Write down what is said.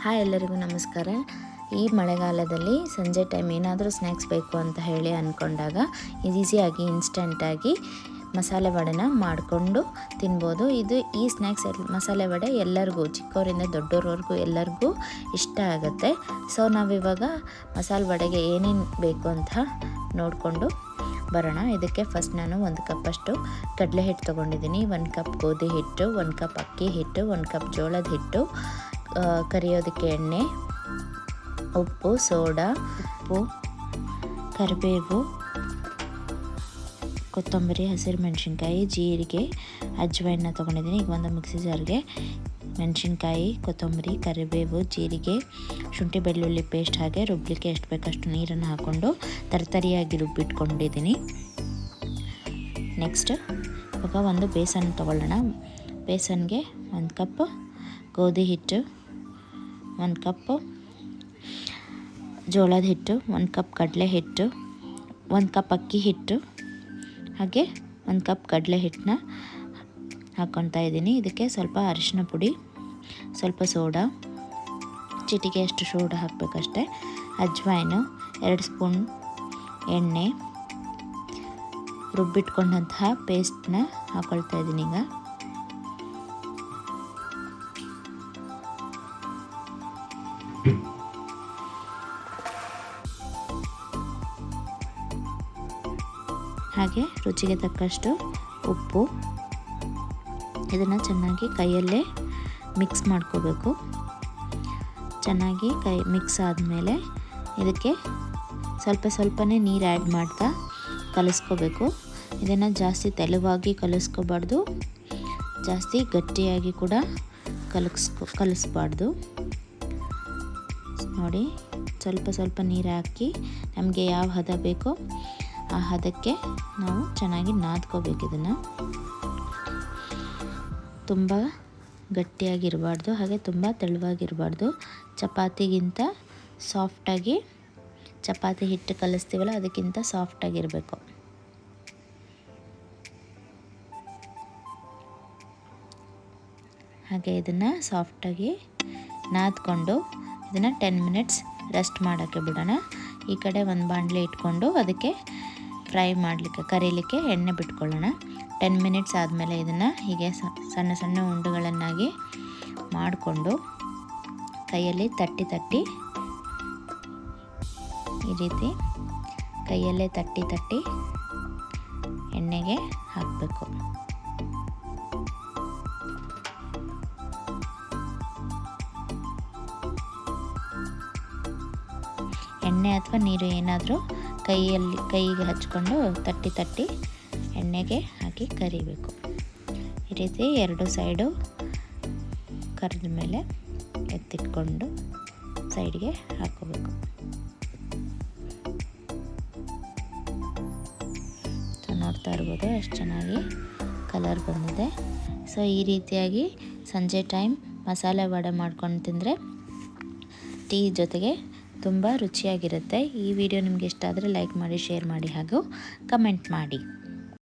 Hi ಎಲ್ಲರಿಗೂ ನಮಸ್ಕಾರ. ಈ ಮಳೆಗಾಲದಲ್ಲಿ ಸಂಜೆ ಟೈಮ್ ಏನಾದರೂ ಸ್ನ್ಯಾಕ್ಸ್ ಬೇಕು ಅಂತ ಹೇಳಿ ಅಂದ್ಕೊಂಡಾಗ ಈಸಿಯಾಗಿ ಇನ್ಸ್ಟಂಟಾಗಿ ಮಸಾಲೆ ವಡೆನ ಮಾಡಿಕೊಂಡು ತಿನ್ಬೋದು. ಈ ಸ್ನ್ಯಾಕ್ಸ್ ಮಸಾಲೆ ವಡೆ ಎಲ್ಲರಿಗೂ ಚಿಕ್ಕವರಿಂದ ದೊಡ್ಡೋರವರೆಗೂ ಎಲ್ಲರಿಗೂ ಇಷ್ಟ ಆಗುತ್ತೆ. ಸೊ ನಾವಿವಾಗ ಮಸಾಲೆ ವಡೆಗೆ ಏನೇನು ಬೇಕು ಅಂತ ನೋಡಿಕೊಂಡು ಬರೋಣ. ಇದಕ್ಕೆ ಫಸ್ಟ್ ನಾನು 1 ಕಪ್ಪಷ್ಟು ಕಡಲೆ ಹಿಟ್ಟು ತೊಗೊಂಡಿದ್ದೀನಿ, 1 ಕಪ್ ಗೋಧಿ ಹಿಟ್ಟು, 1 ಕಪ್ ಅಕ್ಕಿ ಹಿಟ್ಟು, 1 ಕಪ್ ಜೋಳದ ಹಿಟ್ಟು, ಕರಿಯೋದಕ್ಕೆ ಎಣ್ಣೆ, ಉಪ್ಪು, ಸೋಡಾ, ಕರಿಬೇವು, ಕೊತ್ತಂಬರಿ, ಹಸಿರು ಮೆಣಸಿನ್ಕಾಯಿ, ಜೀರಿಗೆ, ಅಜ್ವಾಯಿನ ತೊಗೊಂಡಿದ್ದೀನಿ. ಈಗ ಒಂದು ಮಿಕ್ಸಿ ಜಾರ್ಗೆ ಮೆಣಸಿನ್ಕಾಯಿ, ಕೊತ್ತಂಬರಿ, ಕರಿಬೇವು, ಜೀರಿಗೆ, ಶುಂಠಿ ಬೆಳ್ಳುಳ್ಳಿ ಪೇಸ್ಟ್ ಹಾಗೆ ರುಬ್ಬಲಿಕ್ಕೆ ಎಷ್ಟು ಬೇಕಷ್ಟು ನೀರನ್ನು ಹಾಕ್ಕೊಂಡು ತರಿಯಾಗಿ ರುಬ್ಬಿಟ್ಕೊಂಡಿದ್ದೀನಿ. ನೆಕ್ಸ್ಟ್ ಇವಾಗ ಒಂದು ಬೇಸನ್ ತೊಗೊಳ್ಳೋಣ. ಬೇಸನ್ಗೆ 1 ಕಪ್ ಗೋಧಿ ಹಿಟ್ಟು, 1 ಕಪ್ ಜೋಳದ ಹಿಟ್ಟು, 1 ಕಪ್ ಕಡಲೆ ಹಿಟ್ಟು, 1 ಕಪ್ ಅಕ್ಕಿ ಹಿಟ್ಟು ಹಾಗೆ 1 ಕಪ್ ಕಡಲೆ ಹಿಟ್ಟನ್ನ ಹಾಕ್ಕೊತಾ ಇದ್ದೀನಿ. ಇದಕ್ಕೆ ಸ್ವಲ್ಪ ಅರಿಶಿನ ಪುಡಿ, ಸ್ವಲ್ಪ ಸೋಡಾ, ಚಿಟಿಕೆಯಷ್ಟು ಸೋಡಾ ಹಾಕಬೇಕಷ್ಟೆ, ಅಜ್ವಾಯಿನು, 2 ಸ್ಪೂನ್ ಎಣ್ಣೆ, ರುಬ್ಬಿಟ್ಕೊಂಡಂತಹ ಪೇಸ್ಟನ್ನ ಹಾಕ್ಕೊಳ್ತಾ ಇದ್ದೀನಿ. ಈಗ ಹಾಗೆ ರುಚಿಗೆ ತಕ್ಕಷ್ಟು ಉಪ್ಪು. ಇದನ್ನು ಚೆನ್ನಾಗಿ ಕೈಯಲ್ಲೇ ಮಿಕ್ಸ್ ಮಾಡ್ಕೋಬೇಕು. ಚೆನ್ನಾಗಿ ಮಿಕ್ಸ್ ಆದಮೇಲೆ ಇದಕ್ಕೆ ಸ್ವಲ್ಪನೇ ನೀರು ಆ್ಯಡ್ ಮಾಡ್ತಾ ಕಲಿಸ್ಕೋಬೇಕು. ಇದನ್ನು ಜಾಸ್ತಿ ತೆಳುವಾಗಿ ಕಲಿಸ್ಕೋಬಾರ್ದು, ಜಾಸ್ತಿ ಗಟ್ಟಿಯಾಗಿ ಕೂಡ ಕಲಿಸ್ಬಾರ್ದು. ನೋಡಿ, ಸ್ವಲ್ಪ ನೀರು ಹಾಕಿ ನಮಗೆ ಯಾವ ಹದ ಬೇಕೋ ಆ ಹದಕ್ಕೆ ನಾವು ಚೆನ್ನಾಗಿ ನಾದ್ಕೋಬೇಕು. ಇದನ್ನು ತುಂಬ ಗಟ್ಟಿಯಾಗಿರಬಾರ್ದು, ಹಾಗೆ ತುಂಬ ತೆಳುವಾಗಿರಬಾರ್ದು. ಚಪಾತಿಗಿಂತ ಸಾಫ್ಟಾಗಿ, ಚಪಾತಿ ಹಿಟ್ಟು ಕಲಿಸ್ತೀವಲ್ಲ ಅದಕ್ಕಿಂತ ಸಾಫ್ಟಾಗಿರಬೇಕು. ಹಾಗೆ ಇದನ್ನು ಸಾಫ್ಟಾಗಿ ನಾದ್ಕೊಂಡು ಇದನ್ನು 10 ಮಿನಿಟ್ಸ್ ರೆಸ್ಟ್ ಮಾಡೋಕ್ಕೆ ಬಿಡೋಣ. ಈ ಕಡೆ ಒಂದು ಬಾಣಲೆ ಇಟ್ಕೊಂಡು ಅದಕ್ಕೆ ಕರೀಲಿಕ್ಕೆ ಎಣ್ಣೆ ಬಿಟ್ಕೊಳ್ಳೋಣ. 10 ಮಿನಿಟ್ಸ್ ಆದಮೇಲೆ ಇದನ್ನು ಹೀಗೆ ಸಣ್ಣ ಉಂಡೆಗಳನ್ನಾಗಿ ಮಾಡಿಕೊಂಡು ಕೈಯಲ್ಲಿ ತಟ್ಟಿ ಈ ರೀತಿ ಕೈಯಲ್ಲೇ ತಟ್ಟಿ ಎಣ್ಣೆಗೆ ಹಾಕಬೇಕು. ಎಣ್ಣೆ ಅಥವಾ ನೀರು ಏನಾದರೂ ಕೈಗೆ ಹಚ್ಕೊಂಡು ತಟ್ಟಿ ಎಣ್ಣೆಗೆ ಹಾಕಿ ಕರಿಬೇಕು. ಈ ರೀತಿ 2 ಸೈಡು ಕರಿದ ಮೇಲೆ ಎತ್ತಿಟ್ಕೊಂಡು ಸೈಡ್ಗೆ ಹಾಕೋಬೇಕು. ನೋಡ್ತಾ ಇರ್ಬೋದು ಎಷ್ಟು ಚೆನ್ನಾಗಿ ಕಲರ್ ಬಂದಿದೆ. ಸೊ ಈ ರೀತಿಯಾಗಿ ಸಂಜೆ ಟೈಮ್ ಮಸಾಲೆ ವಡೆ ಮಾಡ್ಕೊಂಡು ತಿಂದರೆ ಟೀ ಜೊತೆಗೆ ತುಂಬ ರುಚಿಯಾಗಿರುತ್ತೆ. ಈ ವಿಡಿಯೋ ನಿಮಗೆ ಇಷ್ಟ ಆದರೆ ಲೈಕ್ ಮಾಡಿ, ಶೇರ್ ಮಾಡಿ ಹಾಗೂ ಕಮೆಂಟ್ ಮಾಡಿ.